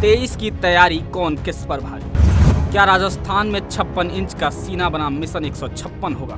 23 की तैयारी कौन किस पर भारी? क्या राजस्थान में 56 इंच का सीना बना मिशन 156 होगा?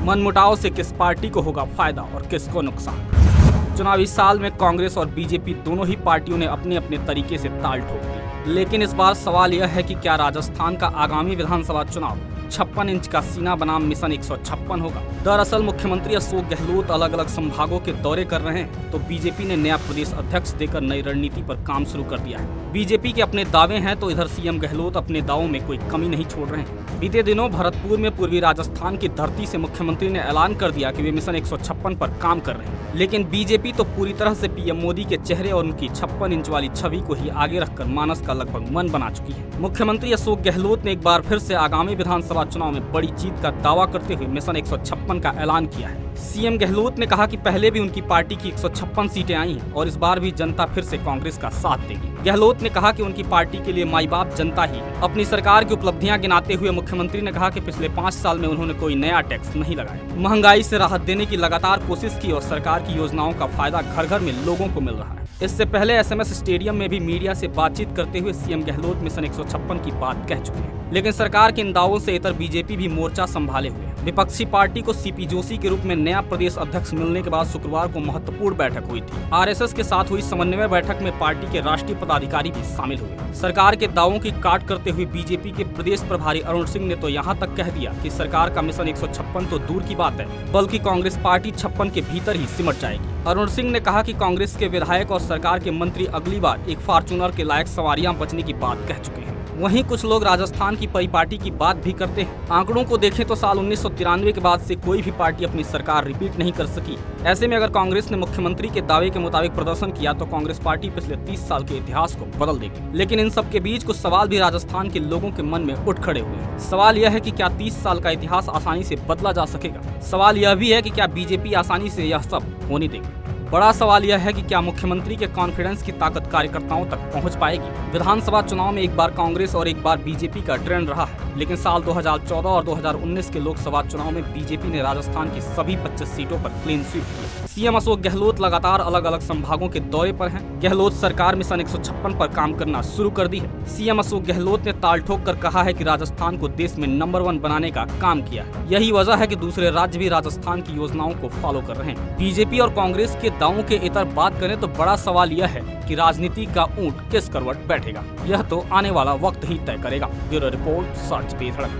मनमुटाव से किस पार्टी को होगा फायदा और किसको नुकसान? चुनावी साल में कांग्रेस और बीजेपी दोनों ही पार्टियों ने अपने अपने तरीके से ताल ठोक दी, लेकिन इस बार सवाल यह है कि क्या राजस्थान का आगामी विधानसभा चुनाव 56 इंच का सीना बनाम मिशन 156 होगा? दरअसल मुख्यमंत्री अशोक गहलोत अलग अलग संभागों के दौरे कर रहे हैं, तो बीजेपी ने नया प्रदेश अध्यक्ष देकर नई रणनीति पर काम शुरू कर दिया है। बीजेपी के अपने दावे हैं तो इधर सीएम गहलोत अपने दावों में कोई कमी नहीं छोड़ रहे हैं। बीते दिनों भरतपुर में पूर्वी राजस्थान की धरती से मुख्यमंत्री ने ऐलान कर दिया कि वे मिशन 156 पर काम कर रहे हैं, लेकिन बीजेपी तो पूरी तरह से पीएम मोदी के चेहरे और उनकी 56 इंच वाली छवि को ही आगे रखकर मानस का लगभग मन बना चुकी है। मुख्यमंत्री अशोक गहलोत ने एक बार फिर से आगामी विधानसभा चुनाव में बड़ी जीत का दावा करते हुए मिशन 156 का ऐलान किया है। सीएम गहलोत ने कहा कि पहले भी उनकी पार्टी की 156 सीटें आई हैं और इस बार भी जनता फिर से कांग्रेस का साथ देगी। गहलोत ने कहा कि उनकी पार्टी के लिए माई बाप जनता ही है। अपनी सरकार की उपलब्धियां गिनाते हुए मुख्यमंत्री ने कहा कि पिछले 5 साल में उन्होंने कोई नया टैक्स नहीं लगाया, महंगाई से राहत देने की लगातार कोशिश की और सरकार की योजनाओं का फायदा घर घर में लोगों को मिल रहा है। इससे पहले एसएमएस स्टेडियम में भी मीडिया से बातचीत करते हुए सीएम गहलोत मिशन 156 की बात कह चुके हैं, लेकिन सरकार के इन दावों से इतर बीजेपी भी मोर्चा संभाले हुए है। विपक्षी पार्टी को सीपी जोशी के रूप में नया प्रदेश अध्यक्ष मिलने के बाद शुक्रवार को महत्वपूर्ण बैठक हुई थी। आरएसएस के साथ हुई समन्वय बैठक में पार्टी के राष्ट्रीय पदाधिकारी भी शामिल हुए। सरकार के दावों की काट करते हुए बीजेपी के प्रदेश प्रभारी अरुण सिंह ने तो यहाँ तक कह दिया कि सरकार का मिशन 156 तो दूर की बात है, बल्कि कांग्रेस पार्टी 56 के भीतर ही सिमट जाएगी। अरुण सिंह ने कहा कि कांग्रेस के विधायक और सरकार के मंत्री अगली बार एक फॉर्च्यूनर के लायक सवारियां बचने की बात कह चुके हैं। वहीं कुछ लोग राजस्थान की परिपाटी की बात भी करते हैं। आंकड़ों को देखें तो साल 1993 के बाद से कोई भी पार्टी अपनी सरकार रिपीट नहीं कर सकी। ऐसे में अगर कांग्रेस ने मुख्यमंत्री के दावे के मुताबिक प्रदर्शन किया तो कांग्रेस पार्टी पिछले 30 साल के इतिहास को बदल देगी। लेकिन इन सब के बीच कुछ सवाल भी राजस्थान के लोगों के मन में उठ खड़े हुए हैं। सवाल यह है कि क्या 30 साल का इतिहास आसानी से बदला जा सकेगा? सवाल यह भी है कि क्या बीजेपी आसानी से यह सब होने देगी? बड़ा सवाल यह है कि क्या मुख्यमंत्री के कॉन्फिडेंस की ताकत कार्यकर्ताओं तक पहुंच पाएगी? विधानसभा चुनाव में एक बार कांग्रेस और एक बार बीजेपी का ट्रेंड रहा है, लेकिन साल 2014 और 2019 के लोकसभा चुनाव में बीजेपी ने राजस्थान की सभी 25 सीटों पर क्लीन स्वीप किया। सीएम अशोक गहलोत लगातार अलग अलग संभागों के दौरे पर हैं। गहलोत सरकार मिशन 156 पर काम करना शुरू कर दी है। सीएम अशोक गहलोत ने ताल ठोक कर कहा है कि राजस्थान को देश में नंबर 1 बनाने का काम किया है। यही वजह है कि दूसरे राज्य भी राजस्थान की योजनाओं को फॉलो कर रहे हैं। बीजेपी और कांग्रेस के दावों के इतर बात करें तो बड़ा सवाल यह है कि राजनीति का ऊंट किस करवट बैठेगा, यह तो आने वाला वक्त ही तय करेगा। ब्यूरो रिपोर्ट, सच पे धड़क।